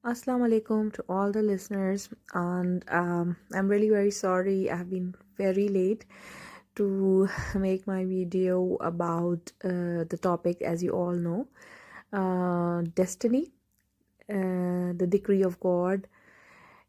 Assalamu alaikum to all the listeners, and I'm really very sorry I've been very late to make my video about the topic, as you all know, destiny, the decree of God,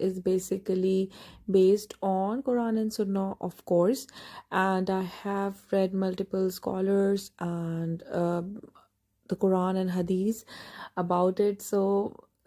is basically based on Quran and Sunnah, of course, and I have read multiple scholars and the Quran and Hadith about it. So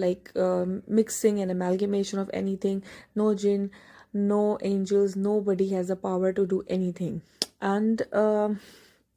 like mixing and amalgamation of anything. No jinn, no angels, nobody has the power to do anything. And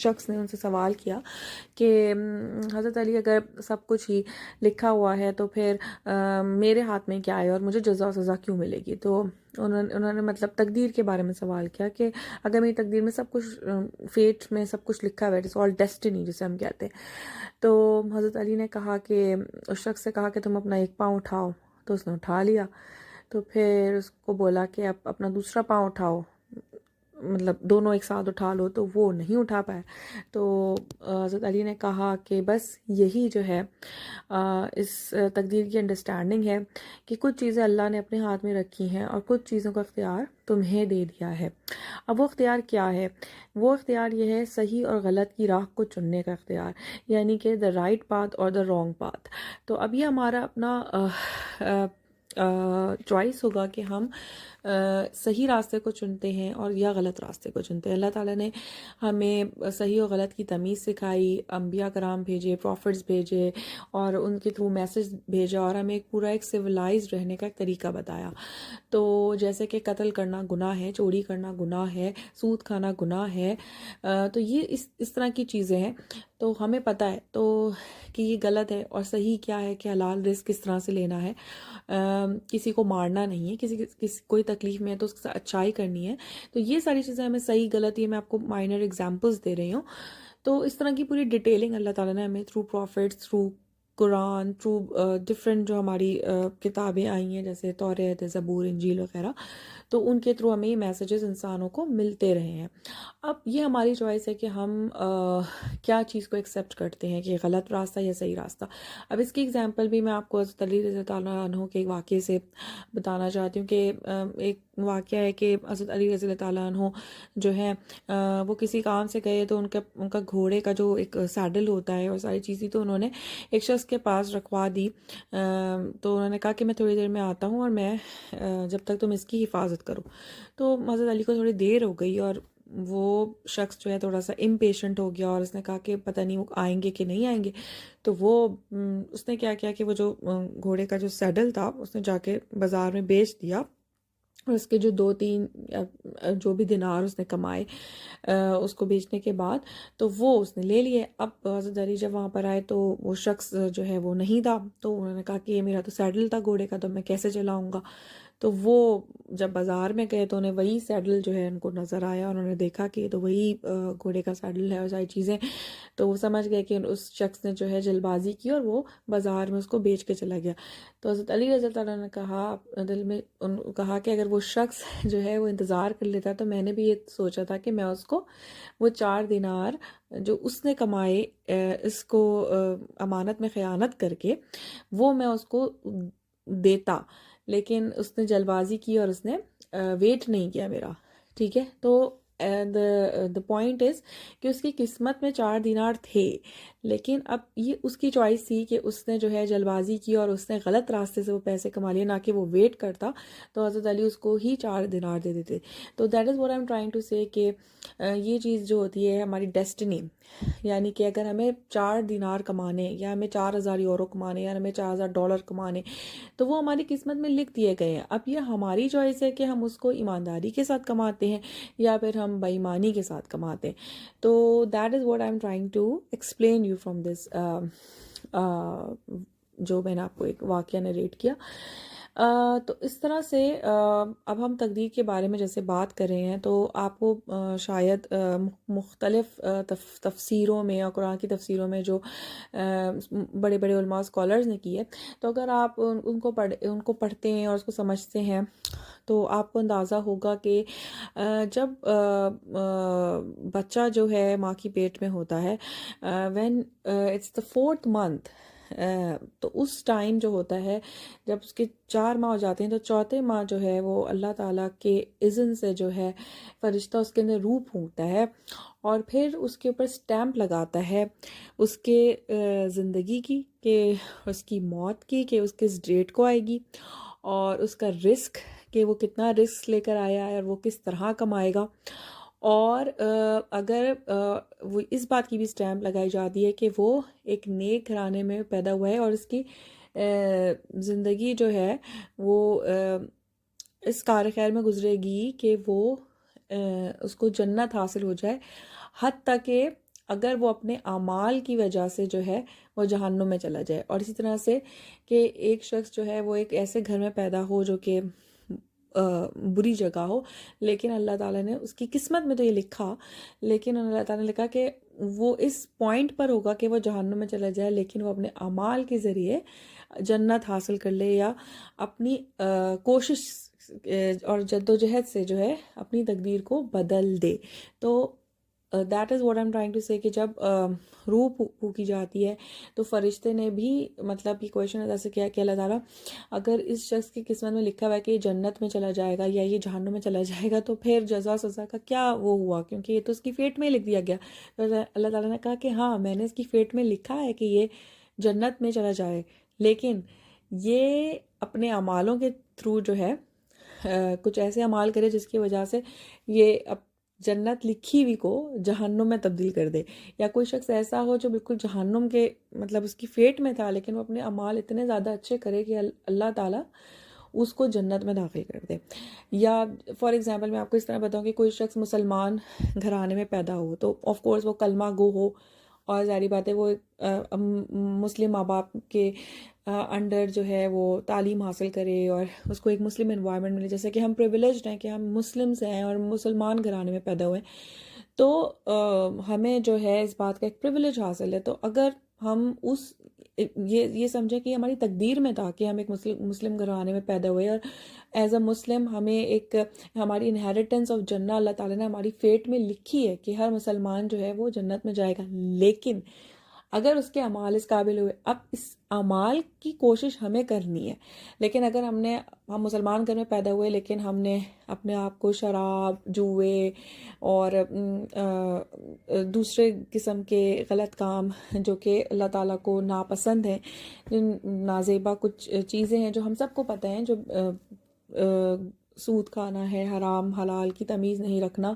شخص نے ان سے سوال کیا کہ حضرت علی اگر سب کچھ ہی لکھا ہوا ہے تو پھر میرے ہاتھ میں کیا ہے اور مجھے جزا و سزا کیوں ملے گی. تو انہوں نے مطلب تقدیر کے بارے میں سوال کیا کہ اگر میری تقدیر میں سب کچھ فیٹ میں سب کچھ لکھا ہوا ہے, اٹس آل ڈیسٹنی جسے ہم کہتے ہیں. تو حضرت علی نے کہا کہ اس شخص سے کہا کہ تم اپنا ایک پاؤں اٹھاؤ. تو اس نے اٹھا لیا. تو پھر اس کو بولا کہ اب اپنا دوسرا پاؤں اٹھاؤ, مطلب دونوں ایک ساتھ اٹھا لو. تو وہ نہیں اٹھا پائے. تو حضرت علی نے کہا کہ بس یہی جو ہے اس تقدیر کی انڈرسٹینڈنگ ہے کہ کچھ چیزیں اللہ نے اپنے ہاتھ میں رکھی ہیں اور کچھ چیزوں کا اختیار تمہیں دے دیا ہے. اب وہ اختیار کیا ہے؟ وہ اختیار یہ ہے صحیح اور غلط کی راہ کو چننے کا اختیار, یعنی کہ دا رائٹ پاتھ اور دا رانگ پاتھ. تو اب یہ ہمارا اپنا چوائس ہوگا کہ ہم صحیح راستے کو چنتے ہیں اور یا غلط راستے کو چنتے ہیں. اللہ تعالیٰ نے ہمیں صحیح و غلط کی تمیز سکھائی, انبیاء کرام بھیجے, پروفٹس بھیجے اور ان کے تھرو میسج بھیجا اور ہمیں پورا ایک سویلائزڈ رہنے کا ایک طریقہ بتایا. تو جیسے کہ قتل کرنا گناہ ہے, چوری کرنا گناہ ہے, سود کھانا گناہ ہے, تو یہ اس طرح کی چیزیں ہیں. تو ہمیں پتہ ہے تو کہ یہ غلط ہے اور صحیح کیا ہے کہ حلال رزق کس طرح سے لینا ہے. کسی کو مارنا نہیں ہے, کسی کوئی تکلیف میں ہے تو اس کے ساتھ اچھائی کرنی ہے. تو یہ ساری چیزیں ہمیں صحیح غلط, یہ میں آپ کو مائنر ایگزامپلس دے رہی ہوں. تو اس طرح کی پوری ڈیٹیلنگ اللہ تعالیٰ نے ہمیں تھرو پروفٹس, تھرو قرآن, تھرو ڈفرینٹ جو ہماری کتابیں آئی ہیں جیسے توریت, زبور, انجیل وغیرہ, تو ان کے تھرو ہمیں یہ میسیجز انسانوں کو ملتے رہے ہیں. اب یہ ہماری چوائس ہے کہ ہم کیا چیز کو ایکسیپٹ کرتے ہیں کہ غلط راستہ یا صحیح راستہ. اب اس کی ایگزامپل بھی میں آپ کو حضرت علی رضی اللہ عنہ کے ایک واقعے سے بتانا چاہتی ہوں کہ ایک واقعہ ہے کہ حضرت علی رضی اللہ عنہ جو ہے وہ کسی کام سے گئے تو ان کا گھوڑے کا جو ایک سیڈل ہوتا ہے اور ساری چیزیں تو انہوں نے ایک شخص کے پاس رکھوا دی. تو انہوں نے کہا کہ میں تھوڑی دیر میں آتا ہوں اور میں جب تک تم اس کی حفاظت کرو. تو حضرت علی کو تھوڑی دیر ہو گئی اور وہ شخص جو ہے تھوڑا سا امپیشنٹ ہو گیا اور اس نے کہا کہ پتہ نہیں وہ آئیں گے کہ نہیں آئیں گے. تو وہ اس نے کیا کیا کہ وہ جو گھوڑے کا جو سیڈل تھا اس نے جا کے بازار میں بیچ دیا اور اس کے جو 2-3 جو بھی دینار اس نے کمائے اس کو بیچنے کے بعد تو وہ اس نے لے لیے. اب حضرت علی جب وہاں پر آئے تو وہ شخص جو ہے وہ نہیں تھا. تو انہوں نے کہا کہ یہ میرا تو سیڈل تھا گھوڑے کا, تو میں کیسے چلاؤں گا. تو وہ جب بازار میں گئے تو انہیں وہی سیڈل جو ہے ان کو نظر آیا, انہوں نے دیکھا کہ یہ تو وہی گھوڑے کا سیڈل ہے اور ساری چیزیں. تو وہ سمجھ گئے کہ اس شخص نے جو ہے جلد بازی کی اور وہ بازار میں اس کو بیچ کے چلا گیا. تو حضرت علی رضی اللہ عنہ نے کہا دل میں کہا کہ اگر وہ شخص جو ہے وہ انتظار کر لیتا تو میں نے بھی یہ سوچا تھا کہ میں اس کو وہ 4 دینار جو اس نے کمائے اس کو امانت میں خیانت کر کے وہ میں اس کو دیتا, لیکن اس نے جلد بازی کی اور اس نے ویٹ نہیں کیا میرا. ٹھیک ہے, تو the point is کہ اس کی قسمت میں 4 دینار تھے, لیکن اب یہ اس کی چوائس تھی کہ اس نے جو ہے جلد بازی کی اور اس نے غلط راستے سے وہ پیسے کما لیے, نہ کہ وہ ویٹ کرتا تو حضرت علی اس کو ہی 4 دینار دے دیتے. تو that is what I'm trying to say کہ یہ چیز جو ہوتی ہے ہماری ڈیسٹنی, یعنی کہ اگر ہمیں 4 دینار کمانے یا ہمیں 4,000 یورو کمانے یا ہمیں $4,000 کمانے تو وہ ہماری قسمت میں لکھ دیے گئے ہیں. اب یہ ہماری چوائس ہے کہ ہم اس کو ایمانداری کے ساتھ کماتے ہیں یا پھر ہم بے ایمانی کے ساتھ کماتے ہیں. تو that is what I am trying to explain you from this جو میں نے آپ کو ایک واقعہ نریٹ کیا. تو اس طرح سے اب ہم تقدیر کے بارے میں جیسے بات کر رہے ہیں تو آپ کو شاید مختلف تفسیروں میں اور قرآن کی تفسیروں میں جو بڑے بڑے علماء اسکالرز نے کی ہے, تو اگر آپ ان کو پڑھتے ہیں اور اس کو سمجھتے ہیں تو آپ کو اندازہ ہوگا کہ جب بچہ جو ہے ماں کی پیٹ میں ہوتا ہے when it's the 4th month تو اس ٹائم جو ہوتا ہے جب اس کے 4 ماہ ہو جاتے ہیں تو 4تھے ماہ جو ہے وہ اللہ تعالیٰ کے اذن سے جو ہے فرشتہ اس کے اندر روح پھونکتا ہے اور پھر اس کے اوپر سٹیمپ لگاتا ہے اس کے زندگی کی, کہ اس کی موت کی, کہ اس کس ڈیٹ کو آئے گی, اور اس کا رزق کہ وہ کتنا رزق لے کر آیا ہے اور وہ کس طرح کمائے گا. اور اگر وہ اس بات کی بھی سٹیمپ لگائی جاتی ہے کہ وہ ایک نیک گھرانے میں پیدا ہوا ہے اور اس کی زندگی جو ہے وہ اس کار خیر میں گزرے گی کہ وہ اس کو جنت حاصل ہو جائے, حتیٰ کہ اگر وہ اپنے اعمال کی وجہ سے جو ہے وہ جہنم میں چلا جائے. اور اسی طرح سے کہ ایک شخص جو ہے وہ ایک ایسے گھر میں پیدا ہو جو کہ بری جگہ ہو، لیکن اللہ تعالیٰ نے اس کی قسمت میں تو یہ لکھا، لیکن اللہ تعالیٰ نے لکھا کہ وہ اس پوائنٹ پر ہوگا کہ وہ جہنم میں چلا جائے، لیکن وہ اپنے اعمال کے ذریعے جنت حاصل کر لے، یا اپنی کوشش اور جدوجہد سے جو ہے اپنی تقدیر کو بدل دے. تو that is what I am trying to سے کہ جب روح پھونکی جاتی ہے تو فرشتے نے بھی مطلب یہ کویشچن ادا سے کیا کہ اللہ تعالیٰ اگر اس شخص کی قسمت میں لکھا ہوا ہے کہ یہ جنت میں چلا جائے گا یا یہ جہنم میں چلا جائے گا، تو پھر جزا سزا کا کیا وہ ہوا، کیونکہ یہ تو اس کی فیٹ میں لکھ دیا گیا. تو اللہ تعالیٰ نے کہا کہ ہاں میں نے اس کی فیٹ میں لکھا ہے کہ یہ جنت میں چلا جائے، لیکن یہ اپنے اعمالوں کے تھرو جو ہے کچھ ایسے اعمال کرے جس کی وجہ سے یہ جنت لکھی ہوئی کو جہنم میں تبدیل کر دے. یا کوئی شخص ایسا ہو جو بالکل جہنم کے مطلب اس کی فیٹ میں تھا، لیکن وہ اپنے اعمال اتنے زیادہ اچھے کرے کہ اللہ تعالیٰ اس کو جنت میں داخل کر دے. یا فار ایگزامپل میں آپ کو اس طرح بتاؤں کہ کوئی شخص مسلمان گھرانے میں پیدا ہو تو آف کورس وہ کلمہ گو ہو، اور ظاہری بات ہے وہ مسلم ماں باپ کے انڈر جو ہے وہ تعلیم حاصل کرے اور اس کو ایک مسلم انوائرمنٹ ملے. جیسے کہ ہم پریویلیجڈ ہیں کہ ہم مسلمس ہیں اور مسلمان گھرانے میں پیدا ہوئے، تو ہمیں جو ہے اس بات کا ایک پریویلیج حاصل ہے. تو اگر ہم یہ سمجھیں کہ ہماری تقدیر میں تھا کہ ہم ایک مسلم گھرانے میں پیدا ہوئے، اور ایز اے مسلم ہمیں ایک ہماری انہیریٹنس آف جنہ اللہ تعالیٰ نے ہماری فیٹ میں لکھی ہے کہ ہر مسلمان جو ہے وہ جنت میں جائے گا، لیکن اگر اس کے اعمال اس قابل ہوئے، اب اس اعمال کی کوشش ہمیں کرنی ہے. لیکن اگر ہم مسلمان گھر میں پیدا ہوئے لیکن ہم نے اپنے آپ کو شراب، جوئے اور دوسرے قسم کے غلط کام جو کہ اللہ تعالیٰ کو ناپسند ہیں، نازیبا کچھ چیزیں ہیں جو ہم سب کو پتہ ہیں، جو سود کھانا ہے، حرام حلال کی تمیز نہیں رکھنا،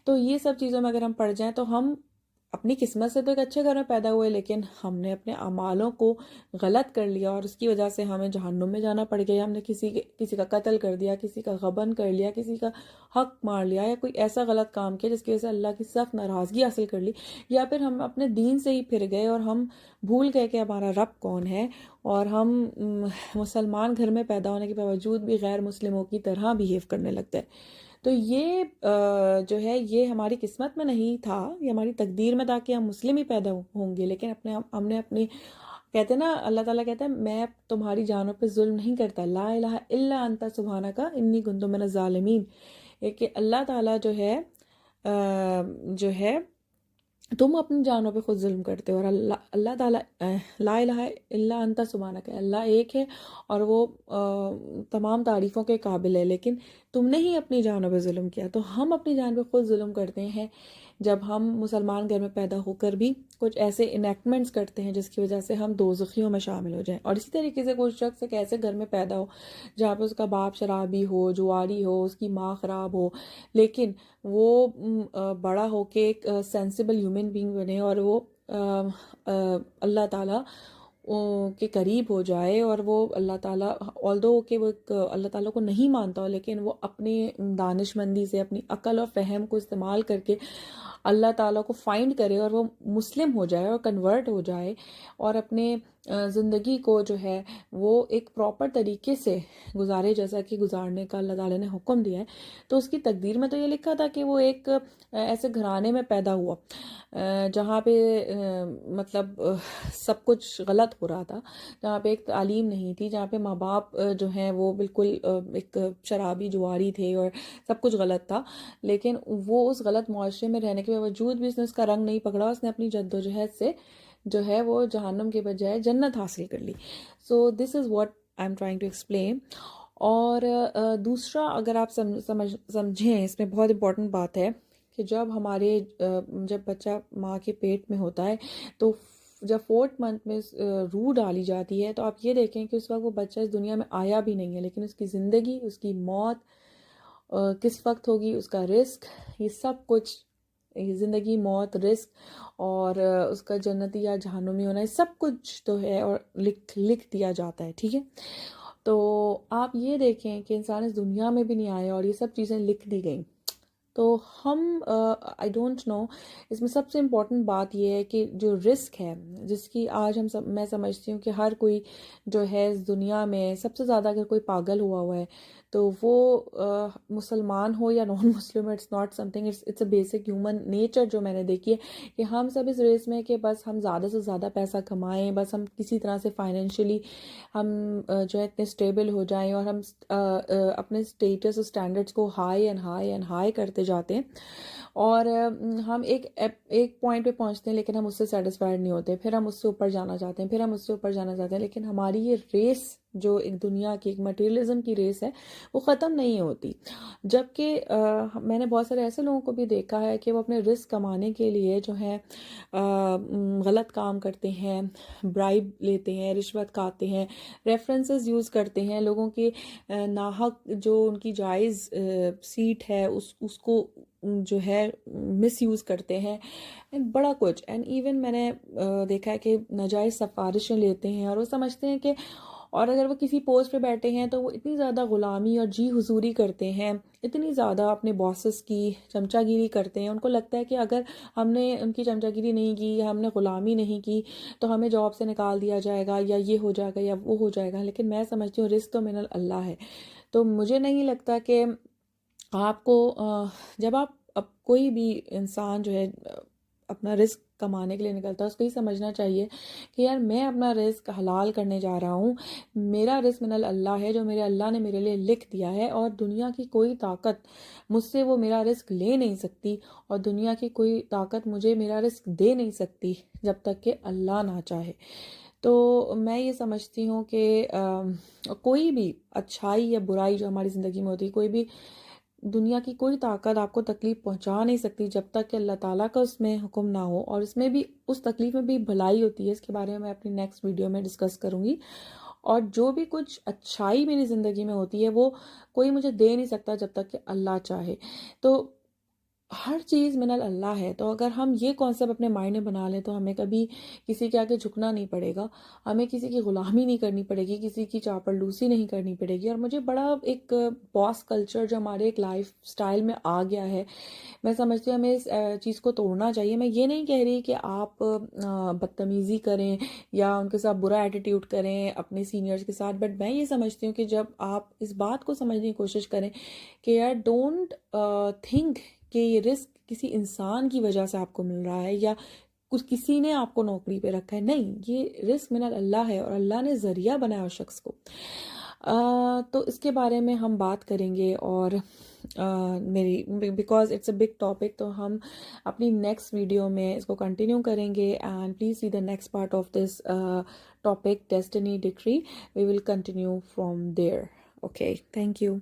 تو یہ سب چیزوں میں اگر ہم پڑ جائیں تو ہم اپنی قسمت سے تو ایک اچھے گھر میں پیدا ہوئے، لیکن ہم نے اپنے اعمالوں کو غلط کر لیا اور اس کی وجہ سے ہمیں جہنم میں جانا پڑ گیا. ہم نے کسی کا قتل کر دیا، کسی کا غبن کر لیا، کسی کا حق مار لیا، یا کوئی ایسا غلط کام کیا جس کی وجہ سے اللہ کی سخت ناراضگی حاصل کر لی، یا پھر ہم اپنے دین سے ہی پھر گئے اور ہم بھول گئے کہ ہمارا رب کون ہے، اور ہم مسلمان گھر میں پیدا ہونے کے باوجود بھی غیر مسلموں کی طرح بیہیو کرنے لگتے ہیں. تو یہ جو ہے یہ ہماری قسمت میں نہیں تھا، یہ ہماری تقدیر میں تھا کہ ہم مسلم ہی پیدا ہوں گے، لیکن ہم نے اپنی کہتے ہیں نا، اللہ تعالیٰ کہتا ہے میں تمہاری جانوں پہ ظلم نہیں کرتا، لا الہ الا انت سبحانک انی کنت من الظالمین. کہ اللہ تعالیٰ جو ہے تم اپنی جانوں پہ خود ظلم کرتے ہو، اور اللہ تعالیٰ لا الہ الا انت سبحانک، اللہ ایک ہے اور وہ تمام تعریفوں کے قابل ہے، لیکن تم نے ہی اپنی جانوں پہ ظلم کیا. تو ہم اپنی جان پہ خود ظلم کرتے ہیں جب ہم مسلمان گھر میں پیدا ہو کر بھی کچھ ایسے انیکٹمنٹس کرتے ہیں جس کی وجہ سے ہم دوزخیوں میں شامل ہو جائیں. اور اسی طریقے سے کوئی شخص ایک ایسے گھر میں پیدا ہو جہاں پہ اس کا باپ شرابی ہو، جواری ہو، اس کی ماں خراب ہو، لیکن وہ بڑا ہو کے ایک سینسیبل ہیومن بینگ بنے اور وہ اللہ تعالیٰ کے قریب ہو جائے، اور وہ اللہ تعالیٰ although کہ وہ اللہ تعالیٰ کو نہیں مانتا ہو، لیکن وہ اپنی دانش مندی سے، اپنی عقل اور فہم کو استعمال کر کے اللہ تعالیٰ کو فائنڈ کرے اور وہ مسلم ہو جائے اور کنورٹ ہو جائے، اور اپنے زندگی کو جو ہے وہ ایک پراپر طریقے سے گزارے جیسا کہ گزارنے کا اللہ تعالیٰ نے حکم دیا ہے. تو اس کی تقدیر میں تو یہ لکھا تھا کہ وہ ایک ایسے گھرانے میں پیدا ہوا جہاں پہ مطلب سب کچھ غلط ہو رہا تھا، جہاں پہ ایک تعلیم نہیں تھی، جہاں پہ ماں باپ جو ہیں وہ بالکل ایک شرابی جواری تھے اور سب کچھ غلط تھا، لیکن وہ اس غلط معاشرے میں رہنے کے باوجود بھی اس نے اس کا رنگ نہیں پکڑا، اس نے اپنی جدوجہد سے جو ہے وہ جہنم کے بجائے جنت حاصل کر لی. So this is what I am trying to explain. اور دوسرا اگر آپ سمجھیں، اس میں بہت امپورٹنٹ بات ہے کہ جب بچہ ماں کے پیٹ میں ہوتا ہے تو جب 4th منتھ میں روح ڈالی جاتی ہے، تو آپ یہ دیکھیں کہ اس وقت وہ بچہ اس دنیا میں آیا بھی نہیں ہے، لیکن اس کی زندگی، اس کی موت کس وقت ہوگی، اس کا رزق، یہ سب کچھ، زندگی، موت، رزق اور اس کا جنتی یا جہنمی ہونا، یہ سب کچھ تو ہے اور لکھ دیا جاتا ہے. ٹھیک ہے، تو آپ یہ دیکھیں کہ انسان اس دنیا میں بھی نہیں آیا اور یہ سب چیزیں لکھ دی گئیں. تو ہم آئی ڈونٹ نو، اس میں سب سے امپورٹنٹ بات یہ ہے کہ جو رسک ہے، جس کی آج میں سمجھتی ہوں کہ ہر کوئی جو ہے اس دنیا میں سب سے زیادہ اگر کوئی پاگل ہوا ہے تو وہ مسلمان ہو یا نان مسلم، it's not something, it's a basic human nature جو میں نے دیکھی ہے کہ ہم سب اس ریس میں کہ بس ہم زیادہ سے زیادہ پیسہ کمائیں، بس ہم کسی طرح سے فائنینشلی ہم جو ہے اتنے اسٹیبل ہو جائیں، اور ہم اپنے اسٹیٹس اور اسٹینڈرڈس کو high and high and high کرتے جاتے ہیں، اور ہم ایک پوائنٹ پہ پہنچتے ہیں لیکن ہم اس سے سیٹسفائڈ نہیں ہوتے، پھر ہم اس سے اوپر جانا چاہتے ہیں، پھر ہم اس سے اوپر جانا چاہتے ہیں، لیکن ہماری یہ ریس جو ایک دنیا کی ایک مٹیریلزم کی ریس ہے وہ ختم نہیں ہوتی. جبکہ میں نے بہت سارے ایسے لوگوں کو بھی دیکھا ہے کہ وہ اپنے رزق کمانے کے لیے جو ہے غلط کام کرتے ہیں، برائب لیتے ہیں، رشوت کھاتے ہیں، ریفرنسز یوز کرتے ہیں، لوگوں کے ناحق جو ان کی جائز سیٹ ہے اس کو جو ہے مس یوز کرتے ہیں، بڑا کچھ. اینڈ ایون میں نے دیکھا ہے کہ ناجائز سفارشیں لیتے ہیں، اور وہ سمجھتے ہیں کہ، اور اگر وہ کسی پوسٹ پہ بیٹھے ہیں تو وہ اتنی زیادہ غلامی اور جی حضوری کرتے ہیں، اتنی زیادہ اپنے باسز کی چمچہ گیری کرتے ہیں. ان کو لگتا ہے کہ اگر ہم نے ان کی چمچہ گیری نہیں کی، ہم نے غلامی نہیں کی تو ہمیں جاب سے نکال دیا جائے گا، یا یہ ہو جائے گا یا وہ ہو جائے گا. لیکن میں سمجھتی ہوں رزق تو من اللہ ہے. تو مجھے نہیں لگتا کہ آپ کو جب آپ اب کوئی بھی انسان جو ہے اپنا رزق کمانے کے لیے نکلتا ہے، اس کو یہ سمجھنا چاہیے کہ یار میں اپنا رزق حلال کرنے جا رہا ہوں، میرا رزق من اللہ ہے جو میرے اللہ نے میرے لیے لکھ دیا ہے، اور دنیا کی کوئی طاقت مجھ سے وہ میرا رزق لے نہیں سکتی، اور دنیا کی کوئی طاقت مجھے میرا رزق دے نہیں سکتی جب تک کہ اللہ نہ چاہے. تو میں یہ سمجھتی ہوں کہ کوئی بھی اچھائی یا برائی جو ہماری زندگی میں ہوتی ہے، کوئی بھی دنیا کی کوئی طاقت آپ کو تکلیف پہنچا نہیں سکتی جب تک کہ اللہ تعالیٰ کا اس میں حکم نہ ہو. اور اس میں بھی، اس تکلیف میں بھی بھلائی ہوتی ہے، اس کے بارے میں اپنی نیکسٹ ویڈیو میں ڈسکس کروں گی. اور جو بھی کچھ اچھائی میری زندگی میں ہوتی ہے وہ کوئی مجھے دے نہیں سکتا جب تک کہ اللہ چاہے. تو ہر چیز من اللہ ہے. تو اگر ہم یہ کانسیپٹ اپنے مائنڈ میں بنا لیں تو ہمیں کبھی کسی کے آگے جھکنا نہیں پڑے گا، ہمیں کسی کی غلامی نہیں کرنی پڑے گی، کسی کی چاپلوسی نہیں کرنی پڑے گی. اور مجھے بڑا ایک باس کلچر جو ہمارے ایک لائف سٹائل میں آ گیا ہے، میں سمجھتی ہوں ہمیں اس چیز کو توڑنا چاہیے. میں یہ نہیں کہہ رہی کہ آپ بدتمیزی کریں یا ان کے ساتھ برا ایٹیٹیوڈ کریں اپنے سینئرز کے ساتھ، بٹ میں یہ سمجھتی ہوں کہ جب آپ اس بات کو سمجھنے کی کوشش کریں کہ یار ڈونٹ تھنک کہ یہ رزق کسی انسان کی وجہ سے آپ کو مل رہا ہے یا کسی نے آپ کو نوکری پہ رکھا ہے، نہیں، یہ رزق من اللہ ہے اور اللہ نے ذریعہ بنایا اس شخص کو. تو اس کے بارے میں ہم بات کریں گے، اور میری because it's a big topic, تو ہم اپنی نیکسٹ ویڈیو میں اس کو کنٹینیو کریں گے. And please see the next part of this topic destiny decree. We will continue from there. Okay, thank you.